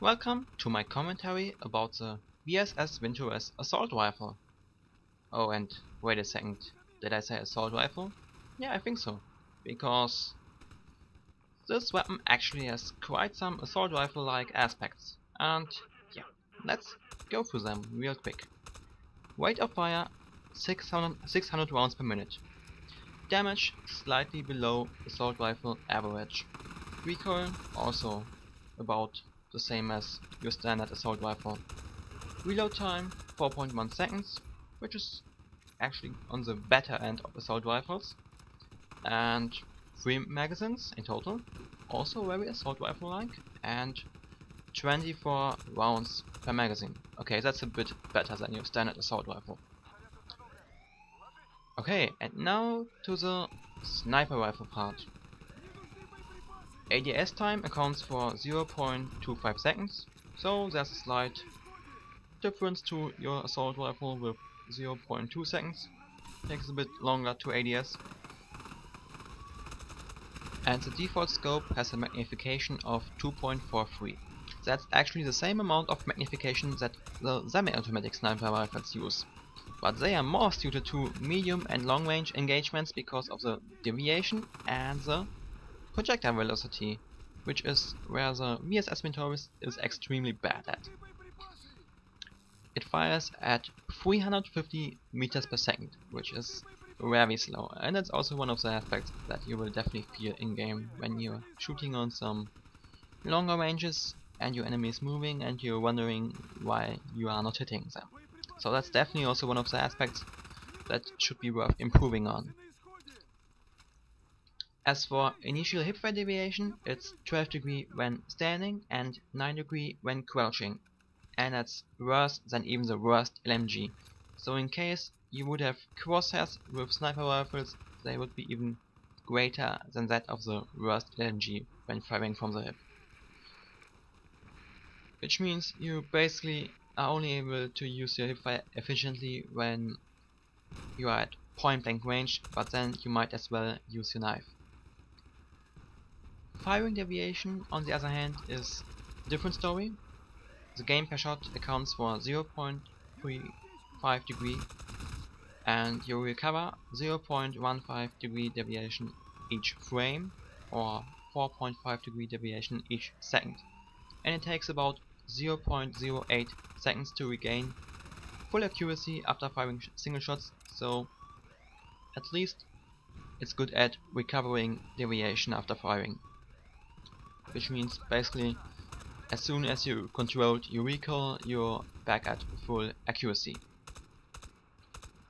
Welcome to my commentary about the VSS Vintorez assault rifle. Oh, and wait a second, did I say assault rifle? Yeah, I think so, because this weapon actually has quite some assault rifle-like aspects, and yeah, let's go through them real quick. Rate of fire 600 rounds per minute. Damage slightly below assault rifle average. Recoil also about the same as your standard assault rifle. Reload time 4.1 seconds, which is actually on the better end of assault rifles. And 3 magazines in total, also very assault rifle like, and 24 rounds per magazine. Okay, that's a bit better than your standard assault rifle. Okay, and now to the sniper rifle part. ADS time accounts for 0.25 seconds, so there's a slight difference to your assault rifle with 0.2 seconds. Takes a bit longer to ADS. And the default scope has a magnification of 2.43. That's actually the same amount of magnification that the semi-automatic sniper rifles use. But they are more suited to medium and long range engagements because of the deviation and the projectile velocity, which is where the VSS Vintorez is extremely bad at. It fires at 350 meters per second, which is very slow, and it's also one of the aspects that you will definitely feel in game when you're shooting on some longer ranges and your enemy is moving and you're wondering why you are not hitting them. So that's definitely also one of the aspects that should be worth improving on. As for initial hipfire deviation, it's 12 degrees when standing and 9 degrees when crouching, and that's worse than even the worst LMG. So in case you would have crosshairs with sniper rifles, they would be even greater than that of the worst LMG when firing from the hip. Which means you basically are only able to use your hipfire efficiently when you are at point blank range, but then you might as well use your knife. Firing deviation, on the other hand, is a different story. The gain per shot accounts for 0.35 degree, and you recover 0.15 degree deviation each frame, or 4.5 degree deviation each second. And it takes about 0.08 seconds to regain full accuracy after firing single shots, so at least it's good at recovering deviation after firing. Which means basically as soon as you controlled your recoil, you're back at full accuracy.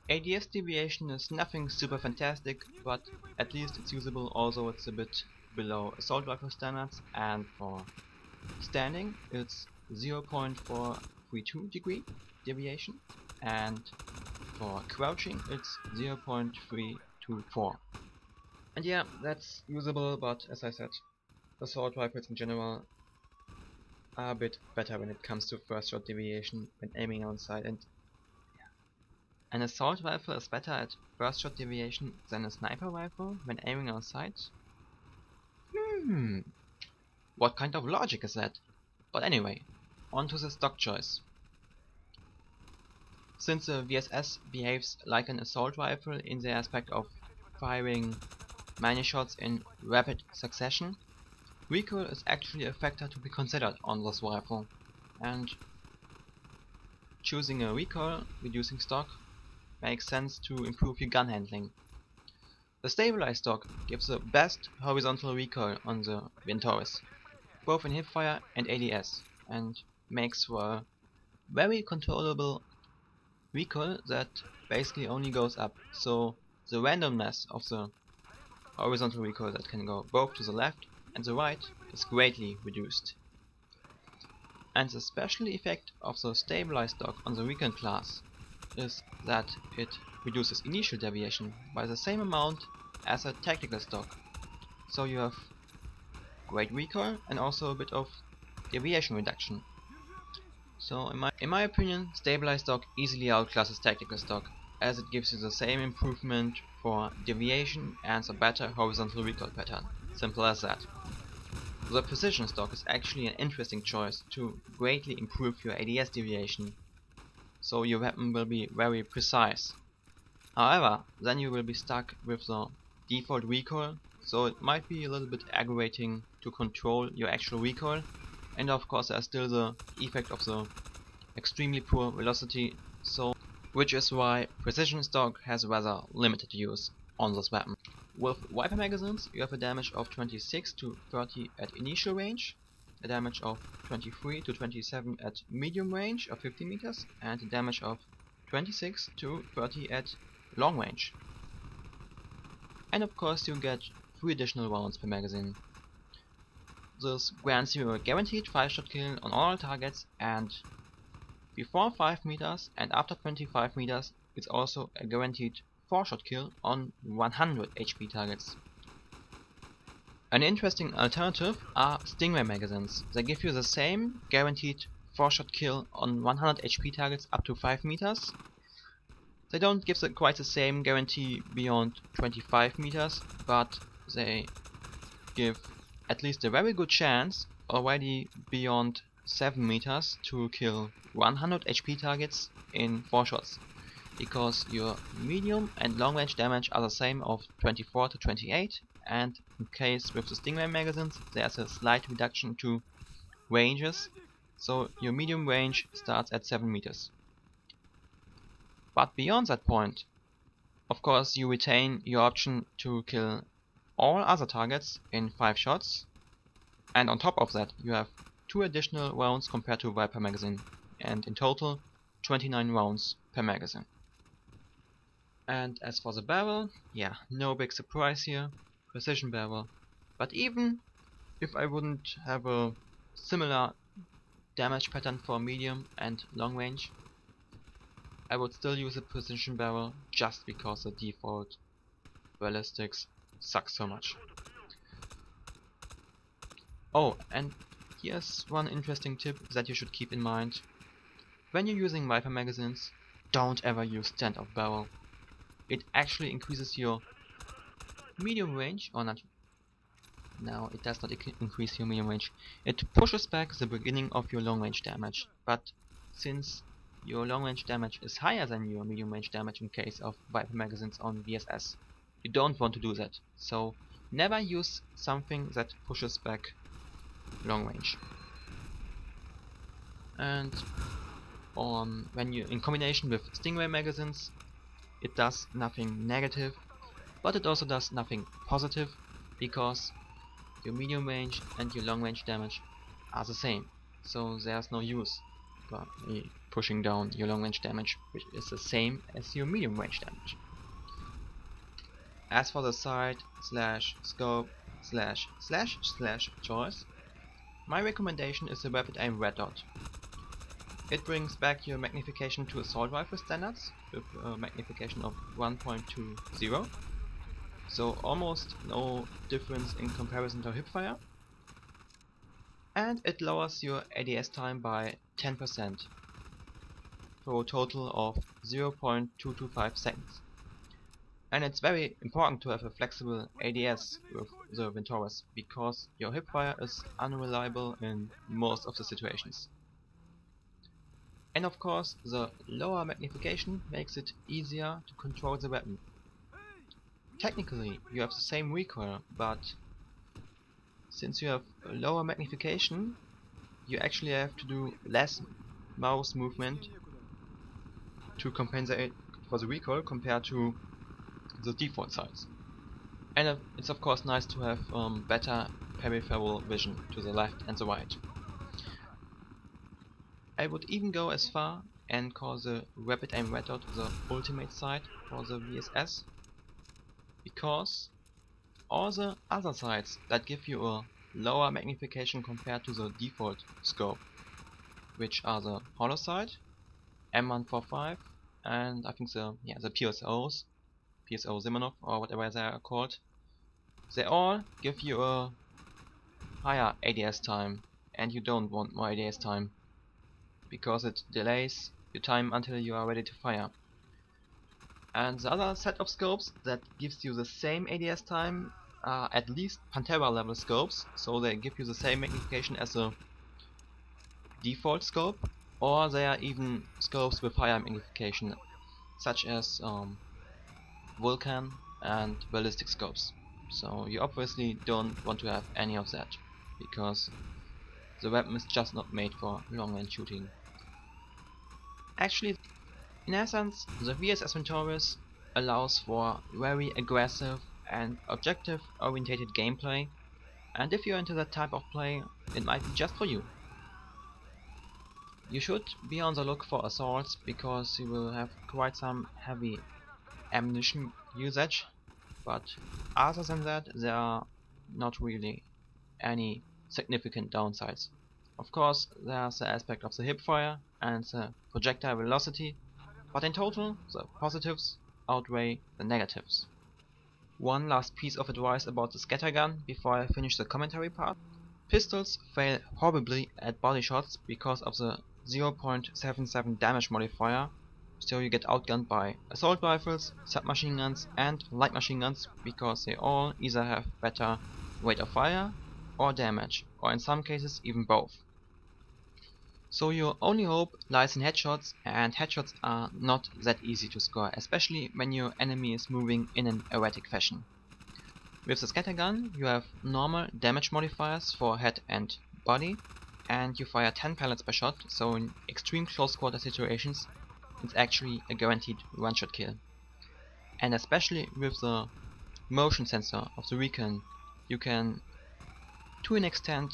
ADS deviation is nothing super fantastic, but at least it's usable, although it's a bit below assault rifle standards, and for standing it's 0.432 degree deviation, and for crouching it's 0.324. And yeah, that's usable, but as I said, assault rifles in general are a bit better when it comes to first shot deviation when aiming on sight, and an assault rifle is better at first shot deviation than a sniper rifle when aiming on sight? What kind of logic is that? But anyway, on to the stock choice. Since the VSS behaves like an assault rifle in the aspect of firing many shots in rapid succession, recoil is actually a factor to be considered on this rifle, and choosing a recoil reducing stock makes sense to improve your gun handling. The stabilized stock gives the best horizontal recoil on the Vintorez, both in hipfire and ADS, and makes for a very controllable recoil that basically only goes up, so the randomness of the horizontal recoil that can go both to the left and the right is greatly reduced. And the special effect of the stabilized stock on the recoil class is that it reduces initial deviation by the same amount as a tactical stock. So you have great recoil and also a bit of deviation reduction. So in my opinion, stabilized stock easily outclasses tactical stock, as it gives you the same improvement for deviation and a better horizontal recoil pattern. Simple as that. The precision stock is actually an interesting choice to greatly improve your ADS deviation, so your weapon will be very precise. However, then you will be stuck with the default recoil, so it might be a little bit aggravating to control your actual recoil, and of course there's still the effect of the extremely poor velocity, which is why precision stock has rather limited use on this weapon. With Viper magazines you have a damage of 26 to 30 at initial range, a damage of 23 to 27 at medium range of 50 meters, and a damage of 26 to 30 at long range. And of course you get 3 additional rounds per magazine. This grants you a guaranteed 5-shot kill on all targets, and before 5 meters and after 25 meters it's also a guaranteed 4-shot kill on 100 HP targets. An interesting alternative are Stingray magazines. They give you the same guaranteed 4-shot kill on 100 HP targets up to 5 meters. They don't give quite the same guarantee beyond 25 meters, but they give at least a very good chance already beyond 7 meters to kill 100 HP targets in 4 shots, because your medium and long range damage are the same of 24 to 28, and in case with the Stingray magazines there's a slight reduction to ranges, so your medium range starts at 7 meters. But beyond that point, of course you retain your option to kill all other targets in 5 shots, and on top of that you have 2 additional rounds compared to Viper magazine, and in total 29 rounds per magazine. And as for the barrel, yeah, no big surprise here, precision barrel. But even if I wouldn't have a similar damage pattern for medium and long range, I would still use a precision barrel just because the default ballistics suck so much. Oh, and here's one interesting tip that you should keep in mind. When you're using Viper magazines, don't ever use stand-off barrel. It actually increases your medium range, or not. No, it does not increase your medium range. It pushes back the beginning of your long range damage, but since your long range damage is higher than your medium range damage in case of Viper magazines on VSS, you don't want to do that. So never use something that pushes back long range. And when you in combination with Stingray magazines, it does nothing negative, but it also does nothing positive, because your medium range and your long range damage are the same, so there's no use for pushing down your long range damage, which is the same as your medium range damage. As for the sight / scope / choice, my recommendation is the rapid aim red dot. It brings back your magnification to assault rifle standards with a magnification of 1.20, so almost no difference in comparison to hipfire, and it lowers your ADS time by 10% for a total of 0.225 seconds. And it's very important to have a flexible ADS with the Vintorez, because your hipfire is unreliable in most of the situations. And of course, the lower magnification makes it easier to control the weapon. Technically, you have the same recoil, but since you have a lower magnification, you actually have to do less mouse movement to compensate for the recoil compared to the default size. And it's of course nice to have better peripheral vision to the left and the right. I would even go as far and call the rapid aim red dot the ultimate sight for the VSS, because all the other sights that give you a lower magnification compared to the default scope, which are the hollow sight, M145, and I think the PSOs, PSO Simonov or whatever they are called, they all give you a higher ADS time, and you don't want more ADS time, because it delays your time until you are ready to fire. And the other set of scopes that gives you the same ADS time are at least Pantera level scopes, so they give you the same magnification as a default scope, or they are even scopes with higher magnification, such as Vulcan and ballistic scopes. So you obviously don't want to have any of that, because the weapon is just not made for long range shooting. Actually, in essence, the VSS Vintorez allows for very aggressive and objective orientated gameplay, and if you're into that type of play, it might be just for you. You should be on the look for assaults, because you will have quite some heavy ammunition usage, but other than that there are not really any significant downsides. Of course, there's the aspect of the hipfire and the projectile velocity, but in total the positives outweigh the negatives. One last piece of advice about the scattergun before I finish the commentary part. Pistols fail horribly at body shots because of the 0.77 damage modifier, so you get outgunned by assault rifles, submachine guns and light machine guns, because they all either have better rate of fire or damage, or in some cases even both. So your only hope lies in headshots, and headshots are not that easy to score, especially when your enemy is moving in an erratic fashion. With the scattergun you have normal damage modifiers for head and body, and you fire 10 pellets per shot, so in extreme close quarter situations it's actually a guaranteed one-shot kill. And especially with the motion sensor of the recon, you can to an extent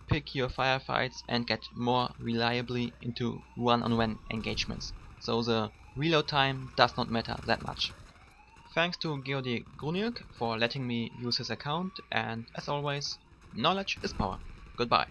pick your firefights and get more reliably into one-on-one engagements, so the reload time does not matter that much. Thanks to Georgi Gruniuk for letting me use his account, and as always, knowledge is power. Goodbye.